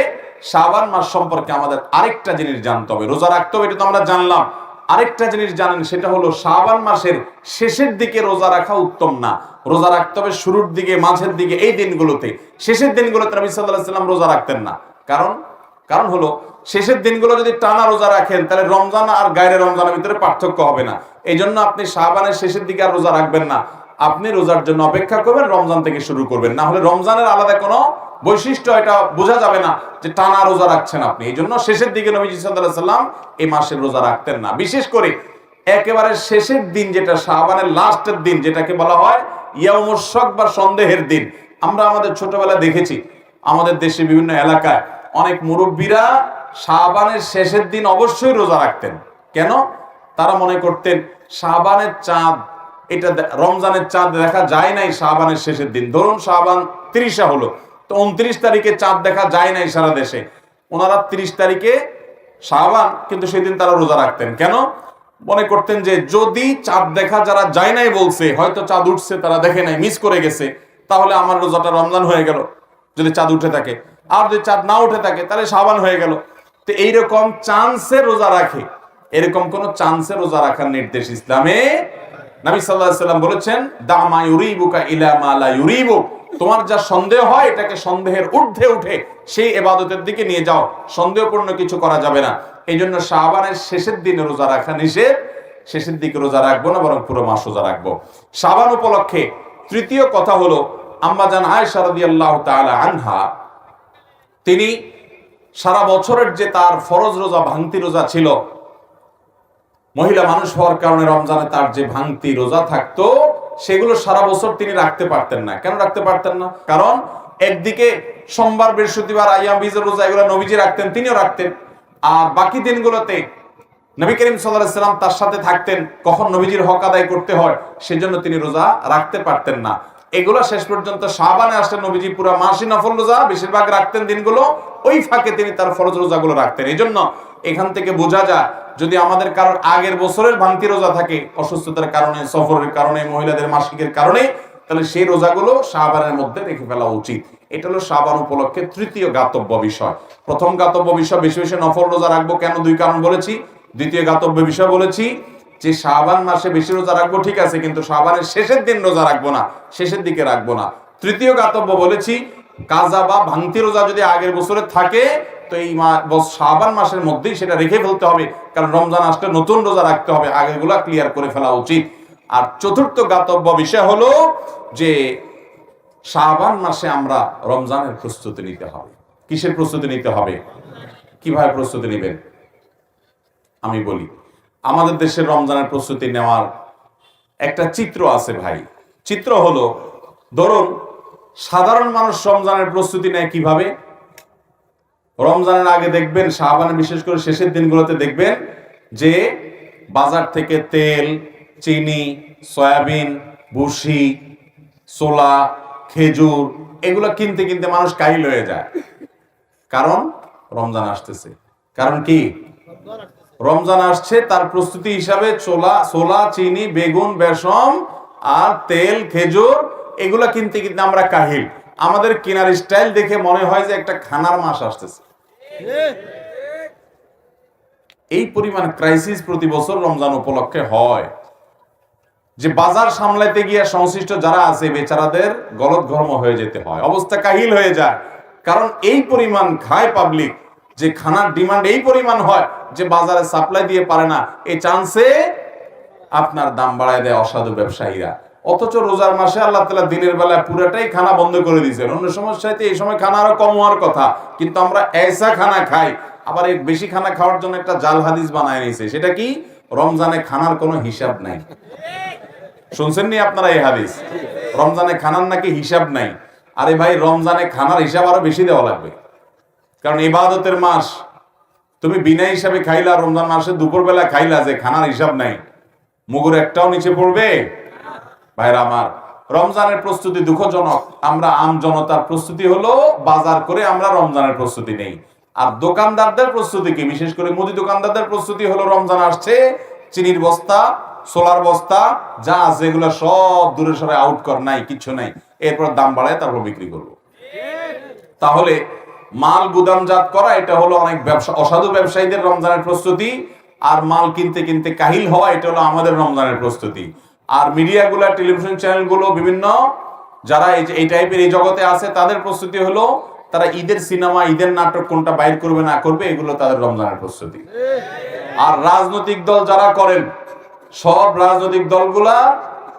শাবান মাস সম্পর্কে আমাদের আরেকটা জিনিস জানতে হবে। রোজা রাখতে হবে এটা তো আমরা জানলাম, আরেকটা জিনিস জানেন, সেটা হলো শাবান মাসের শেষের দিকে রোজা রাখা উত্তম না। রোজা রাখতে হবে শুরুর দিকে, মাঝের দিকে, এই দিনগুলোতে। শেষের দিনগুলোতে নবী সাল্লাল্লাহু আলাইহি ওয়াসাল্লাম রোজা রাখতেন না। কারণ হলো শেষের দিনগুলো যদি টানা রোজা রাখেন, তাহলে রমজান আর গায়রে রমজানের ভিতরে পার্থক্য হবে না। এই জন্য আপনি শাবানের শেষের দিকে আর রোজা রাখবেন না, আপনি রোজার জন্য অপেক্ষা করবেন, রমজান থেকে শুরু করবেন। না হলে রমজানের আলাদা কোনো বৈশিষ্ট্য এটা বোঝা যাবে না যে টানা রোজা রাখছেন আপনি। এই জন্য শেষের দিকে নবীজি সাল্লাল্লাহু আলাইহি ওয়াসাল্লাম এই মাসের রোজা রাখতেন না। বিশেষ করে একেবারে শেষের দিন, যেটা শাবানের লাস্টের দিন, যেটাকে বলা হয় ইয়াউমুশ শক বা সন্দেহের দিন। আমরা আমাদের ছোটবেলায় দেখেছি, আমাদের দেশে বিভিন্ন এলাকায় অনেক মুরব্বীরা শাবানের শেষের দিন অবশ্যই রোজা রাখতেন। কেন? তারা মনে করতেন শাবানের চাঁদ, এটা রমজানের চাঁদ দেখা যায় নাই শাবানের শেষের দিন। ধরুন শাবান 30 হলো, তো 29 তারিখে চাঁদ দেখা যায় নাই সারা দেশে, ওনারা 30 তারিখে শাবান, কিন্তু সেদিন তারা রোজা রাখতেন। কেন? মনে করতেন যে যদি চাঁদ দেখা যারা যায় নাই বলছে, হয়তো চাঁদ উঠছে তারা দেখে নাই, মিস করে গেছে, তাহলে আমার রোজাটা রমজান হয়ে গেল যদি চাঁদ উঠে থাকে। আর যদি চাঁদ না উঠে থাকে তাহলে শাবান হয়ে গেল। তো এইরকম চান্সে রোজা রাখে, এরকম কোন চান্সে রোজা রাখার নির্দেশ ইসলামে। নবী সাল্লাল্লাহু আলাইহি ওয়াসাল্লাম বলেছেন, দা মা ইউরিবুকা ইলা মা লা ইউরিবুক, তোমার যা সন্দেহ হয় এটাকে সন্দেহের ঊর্ধ্বে উঠে সেই ইবাদতের দিকে নিয়ে যাও, সন্দেহপূর্ণ কিছু করা যাবে না। এই জন্য শাবানের শেষের দিনে রোজা রাখা নিষেধ। শেষের দিকে রোজা রাখবো না, বরং পুরো মাস রোজা রাখবো। শাবান উপলক্ষে তৃতীয় কথা হলো, আম্মা জান আয়েশা রাদিয়াল্লাহু তাআলা আনহা, তিনি সারা বছরের যে তার ফরজ রোজা, ভাঙতি রোজা ছিল, মহিলা মানুষ হওয়ার কারণে রমজানে তার যে ভাঙতি রোজা থাকতো, সেগুলো সারা বছর তিনি রাখতে পারতেন না। কেন রাখতে পারতেন না? কারণ একদিকে সোমবার, বৃহস্পতিবার, আইয়াম বীজের রোজা এগুলো নবীজি রাখতেন, তিনিও রাখতেন। আর বাকি দিনগুলোতে নবী করিম সাল্লাল্লাহু আলাইহি ওয়াসাল্লাম তার সাথে থাকতেন, কখন নবীজির হক আদায় করতে হয় সেজন্য তিনি রোজা রাখতে পারতেন না। এগুলো শেষ পর্যন্ত শাবানে আসলে নবীজি পুরো মাসই নফল রোজা বেশিরভাগ রাখতেন দিনগুলো, ওই ফাঁকে তিনি তার ফরজ রোজাগুলো রাখতেন। এই জন্য এখান থেকে বোঝা যায়, যদি আমাদের কারোর আগের বছরের ভাঙতি রোজা থাকে, অসুস্থতার কারণে, সফরের কারণে, মহিলাদের মাসিকের কারণে, তাহলে সেই রোজাগুলো শাবানের মধ্যে রেখে ফেলা উচিত। এটা হলো শাবান উপলক্ষে তৃতীয় জ্ঞাতব্য বিষয়। প্রথম জ্ঞাতব্য বিষয়, বেশি বেশি নফল রোজা রাখবো। কেন? 2 কারণ বলেছি। দ্বিতীয় জ্ঞাতব্য বিষয় বলেছি যে শাবান মাসে বেশি রোজা রাখবো, ঠিক আছে, কিন্তু শাবানের শেষের দিন রোজা রাখবো না, শেষের দিকে রাখবো না। তৃতীয় জ্ঞাতব্য বলেছি, কাজা বা ভাঙতি রোজা যদি আগের বছরে থাকে, তো এই শাবান মাসের মধ্যেই সেটা রেখে ফেলতে হবে, কারণ রমজান আসলে নতুন রোজা রাখতে হবে, আগেরগুলা ক্লিয়ার করে ফেলা উচিত। আর চতুর্থ জ্ঞাতব্য বিষয় হলো যে শাবান মাসে আমরা রমজানের প্রস্তুতি নিতে হবে। কিসের প্রস্তুতি নিতে হবে? কিভাবে প্রস্তুতি নেবেন আমি বলি। আমাদের দেশের রমজানের প্রস্তুতি নেওয়ার একটা চিত্র আছে ভাই। চিত্র হলো, ধরুন সাধারণ মানুষ রমজানের প্রস্তুতি নেয় কিভাবে? রমজানের আগে দেখবেন, শাবানের বিশেষ করে শেষের দিনগুলোতে দেখবেন যে বাজার থেকে তেল, চিনি, সয়াবিন, ভুসি, ছোলা, খেজুর এগুলো কিনতে কিনতে মানুষ কাহিল হয়ে যায়। কারণ রমজান আসতেছে। কারণ কি? রমজান আসছে, তার প্রস্তুতি হিসাবে ছোলা, চিনি, বেগুন, বেসম আর তেল, খেজুর এগুলা কিনতে কিনতে আমরা কাহিল। আমাদের কেনার স্টাইল দেখে মনে হয় যে একটা খানার মাস আসতেছে। এই পরিমাণ ক্রাইসিস প্রতি বছর রমজান উপলক্ষে হয় যে বাজার সামলাইতে গিয়ে সংশ্লিষ্ট যারা আছে বেচারাদের গলদঘর্ম হয়ে যেতে হয়, অবস্থা কাহিল হয়ে যায়। কারণ এই পরিমাণ খায় পাবলিক যে খানার ডিমান্ড এই পরিমাণ হয় যে বাজারে সাপ্লাই দিয়ে পারে না, এই চান্সে আপনার দাম বাড়ায় দেয় অসাধু ব্যবসায়ীরা। অথচ রোজার মাসে আল্লাহ তাআলা দিনের বেলা পুরোটাই খানা বন্ধ করে দিয়েছেন। অন্য সমস্যাতে এই সময় খানা আরো কম হওয়ার কথা, কিন্তু আমরা এসা খানা খাই। আবার এই বেশি খানা খাওয়ার জন্য একটা জাল হাদিস বানায় নিয়েছে। সেটা কি? রমজানে খানার কোনো হিসাব নাই। শুনছেন নি আপনারা এই হাদিস? রমজানে খানার নাকি হিসাব নাই। আরে ভাই, রমজানে খানার হিসাব আরো বেশি দেওয়া লাগবে, কারণ ইবাদতের মাস। তুমি বিনা হিসাবে খাইলা, রমজান মাসে দুপুরবেলা খাইলা, যে খানার হিসাব নাই, মুগুর একটাও নিচে পড়বে? ভাইরা আমার, রমজানের প্রস্তুতি দুঃখজনক। আমরা আম জনতার প্রস্তুতি হলো বাজার করে আমরা রমজানের প্রস্তুতি নেই। আর দোকানদারদের প্রস্তুতি কি? বিশেষ করে মুদি দোকানদারদের প্রস্তুতি হলো রমজান আসছে, চিনির বস্তা, সোলার বস্তা যা আছে এগুলো সব দূরে সরে আউট কর, নাই কিচ্ছু নাই, এরপর দাম বাড়ায় তারপর বিক্রি করবো। তাহলে মাল গুদামজাত করা এটা হলো অনেক ব্যবসা, অসাধু ব্যবসায়ীদের রমজানের প্রস্তুতি। আর মাল কিনতে কিনতে কাহিল হওয়া এটা হলো আমাদের রমজানের প্রস্তুতি। আর মিডিয়াগুলো, টেলিভিশন চ্যানেলগুলো, বিভিন্ন যারা এই টাইপের এই জগতে আছে তাদের প্রস্তুতি হলো তারা ঈদের সিনেমা, ঈদের নাটক কোনটা বাইর করবে না করবে, এগুলো তাদের রমজানের প্রস্তুতি। আর রাজনৈতিক দল যারা করেন, সব রাজনৈতিক দলগুলা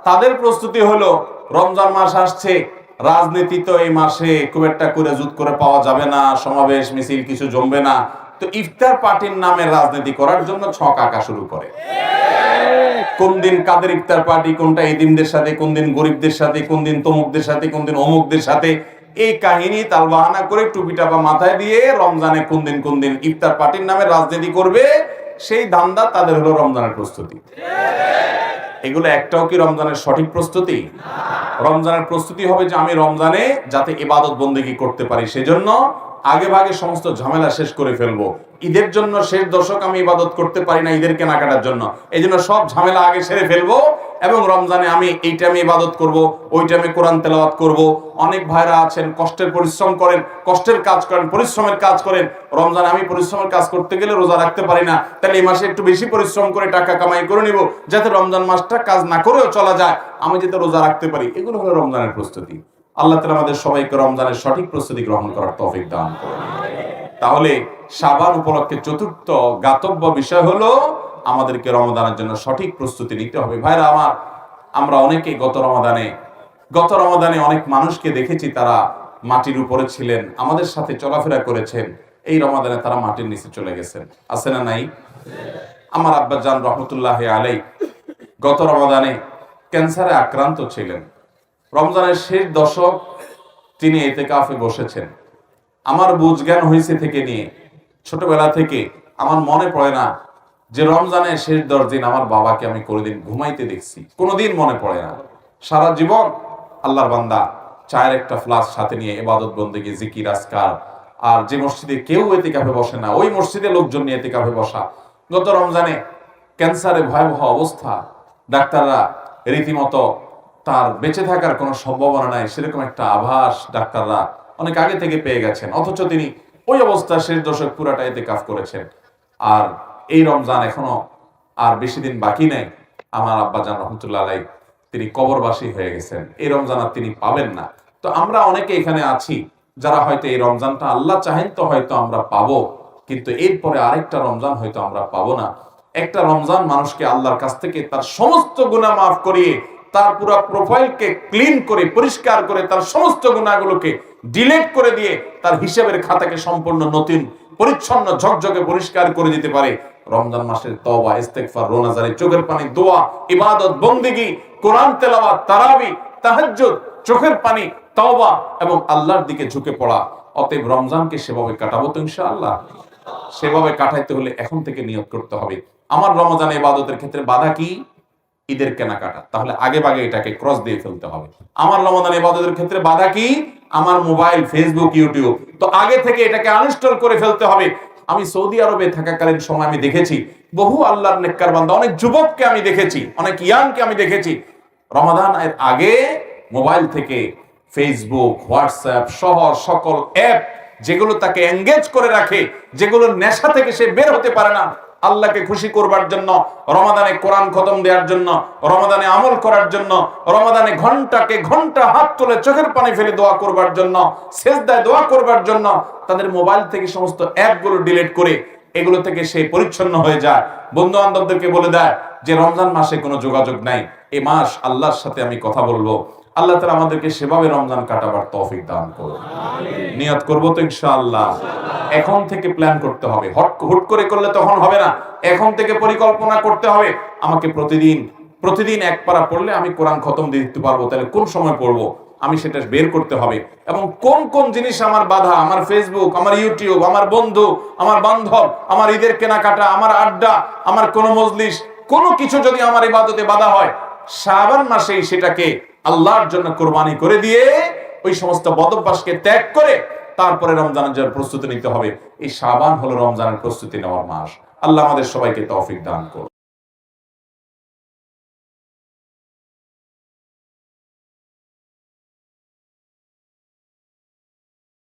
তাদের প্রস্তুতি হলো রমজান মাস আসছে, রাজনীতি তো এই মাসে খুব একটা করে জুত করে পাওয়া যাবে না, সমাবেশ মিছিল কিছু জমবে না, তো ইফতার পার্টির নামে রাজনীতি করার জন্য ছক আঁকা শুরু করে। কোন দিন কাদের ইফতার পার্টি, কোনটা এতিমদের সাথে, কোন দিন গরিবদের সাথে, কোন দিন তমুকদের সাথে, কোন দিন অমুকদের সাথে, এই কাহিনী তালবাহানা করে টুপিটা বা মাথায় দিয়ে রমজানে কোন দিন ইফতার পার্টির নামে রাজনীতি করবে, সেই ধান্দা তাদের হলো রমজানের প্রস্তুতি। এগুলো একটাও কি রমজানের সঠিক প্রস্তুতি? রমজানের প্রস্তুতি হবে যে আমি রমজানে যাতে ইবাদত বন্দেগী করতে পারি, সেজন্য আগে ভাগে সমস্ত ঝামেলা শেষ করে ফেলবো। ঈদের জন্য শেষ দশক আমি ইবাদত করতে পারি না ঈদের কেনাকাটার জন্য, এই জন্য সব ঝামেলা আগে সেরে ফেলবো, এবং রমজানে আমি এই টাইমে ইবাদত করব, ওই টাইমে কোরআন তেলাওয়াত করব। অনেক ভাইরা আছেন কষ্টের পরিশ্রম করেন, কষ্টের কাজ করেন, পরিশ্রমের কাজ করেন। রমজানে আমি পরিশ্রমের কাজ করতে গেলে রোজা রাখতে পারি না, তাহলে এই মাসে একটু বেশি পরিশ্রম করে টাকা কামাই করে নিব, যাতে রমজান মাসটা কাজ না করেও চলা যায়, আমি যাতে রোজা রাখতে পারি। এগুলো হলো রমজানের প্রস্তুতি। আল্লাহ তাআলা আমাদের সবাইকে রমজানের সঠিক প্রস্তুতি গ্রহণ করার তৌফিক দান করুন। তাহলে শাবান উপলক্ষে চতুর্থ জ্ঞাতব্য বিষয় হলো আমাদেরকে রমজানের জন্য সঠিক প্রস্তুতি নিতে হবে। ভাইরা আমার, আমরা অনেকে গত রমাদানে অনেক মানুষকে দেখেছি তারা মাটির উপরে ছিলেন, আমাদের সাথে চলাফেরা করেছেন, এই রমাদানে তারা মাটির নিচে চলে গেছেন। আছে না নাই? আমার আব্বা জান রহমতুল্লাহ আলাই গত রমাদানে ক্যান্সারে আক্রান্ত ছিলেন। রমজানের শেষ দশক তিনি ইতিকাফে বসেছেন। আমার বুঝ জ্ঞান হয়েছে থেকে নিয়ে ছোটবেলা থেকে আমার মনে পড়ে না যে রমজানের শেষ 10 দিন আমার বাবাকে আমি কোনোদিন ঘুমাইতে দেখছি, কোনোদিন মনে পড়ে না। সারা জীবন আল্লাহর বান্দা চায়ের একটা ফ্লাস্ক সাথে নিয়ে ইবাদত বন্দেগী, জিকির, আজকার, আর যে মসজিদে কেউ ইতিকাফে বসে না ওই মসজিদে লোকজন নিয়ে ইতিকাফে বসা। গত রমজানে ক্যান্সারে ভয়াবহ অবস্থা, ডাক্তাররা রীতিমতো তার বেঁচে থাকার কোনো সম্ভাবনা নাই সেরকম একটা আভাস ডাক্তাররা অনেক আগে থেকে পেয়ে গেছেন, অথচ তিনি ওই অবস্থা শেষ দশক পুরাটা ইতিকাফ করেছেন। আর এই রমজান এখনো আর বেশি দিন বাকি নেই, আমার আব্বা জান রহমতুল্লাহ আলাই তিনি কবরবাসী হয়ে গেছেন, এই রমজান আর তিনি পাবেন না। তো আমরা অনেকে এখানে আছি যারা হয়তো এই রমজানটা আল্লাহ চাহেন তো হয়তো আমরা পাবো, কিন্তু এরপরে আরেকটা রমজান হয়তো আমরা পাবো না। একটা রমজান মানুষকে আল্লাহর কাছ থেকে তার সমস্ত গুনাহ মাফ করিয়ে, তার পুরো প্রোফাইলকে ক্লিন করে, পরিষ্কার করে, তার সমস্ত গুনাহগুলোকে ডিলিট করে দিয়ে তার হিসাবের খাতাকে সম্পূর্ণ নতুন, পরিচ্ছন্ন, ঝকঝকে পরিষ্কার করে দিতে পারে। রমজান মাসের তওবা, ইস্তেগফার, রোনাজারি, চোখের পানি, দোয়া, ইবাদত, বন্দেগী, কোরআন তেলাওয়াত, তারাবি, তাহাজ্জুদ, চোখের পানি, তওবা এবং আল্লাহর দিকে ঝুঁকে পড়া, অতএব রমজানকে সেভাবে কাটাবো তো ইনশাআল্লাহ। সেভাবে কাটাইতে হলে এখন থেকে নিয়ত করতে হবে। আমার রমজান ইবাদতের ক্ষেত্রে বাধা কি? ঈদের কেনাকাটা, তাহলে আগে ভাগে এটাকে ক্রস দিয়ে ফেলতে হবে। আমার রমাদান ইবাদতের ক্ষেত্রে বাধা কি? আমার মোবাইল, ফেসবুক, ইউটিউব, তো আগে থেকে এটাকে আনইনস্টল করে ফেলতে হবে। আমি সৌদি আরবে থাকাকালীন সময় আমি দেখেছি বহু আল্লাহর নেককার বান্দা, অনেক যুবককে আমি দেখেছি, অনেক ইয়াংকে আমি দেখেছি রমাদান এর আগে মোবাইল থেকে ফেসবুক, হোয়াটসঅ্যাপ সহ সকল অ্যাপ যেগুলো তাকে এঙ্গেজ করে রাখে, যেগুলো নেশা থেকে সে বের হতে পারে না, আল্লাহকে খুশি করবার জন্য, রমাদানে কোরআন খতম দেওয়ার জন্য, রমাদানে আমল করার জন্য, রমাদানে ঘন্টাকে ঘন্টা হাত তুলে চোখের পানি ফেলে দোয়া করবার জন্য, সেজদায় দোয়া করবার জন্য তাদের মোবাইল থেকে সমস্ত অ্যাপগুলো ডিলিট করে এগুলো থেকে সে পরিচ্ছন্ন হয়ে যায়। বন্ধু বান্ধবদেরকে বলে দেয় যে রমজান মাসে কোনো যোগাযোগ নাই, এই মাস আল্লাহর সাথে আমি কথা বলবো। আল্লাহ তাআলা আমাদেরকে সেভাবে রমজান কাটাবার তৌফিক দান করুন। নিয়ত করবো তো ইনশাআল্লাহ। এখন থেকে প্ল্যান করতে হবে, হুট করে করলে তখন হবে না। এখন থেকে পরিকল্পনা করতে হবে, আমাকে প্রতিদিন এক পারা পড়লে আমি কোরআন খতম দিতে পারবো, তাহলে কোন সময় পড়বো আমি সেটা বের করতে হবে। এবং কোন কোন জিনিস আমার বাধা, আমার ফেসবুক, আমার ইউটিউব, আমার বন্ধু, আমার বান্ধব, আমার ঈদের কেনাকাটা, আমার আড্ডা, আমার কোনো মজলিস, কোনো কিছু যদি আমার ইবাদতে বাধা হয়, শাবান মাসেই সেটাকে আল্লাহর জন্য কোরবানি করে দিয়ে ওই সমস্ত বদভ্যাসকে ত্যাগ করে তারপরে রমজানের জন্য প্রস্তুতি নিতে হবে। এই শাবান হলো রমজানের প্রস্তুতি নেওয়ার মাস। আল্লাহ আমাদের সবাইকে তৌফিক দান করুন।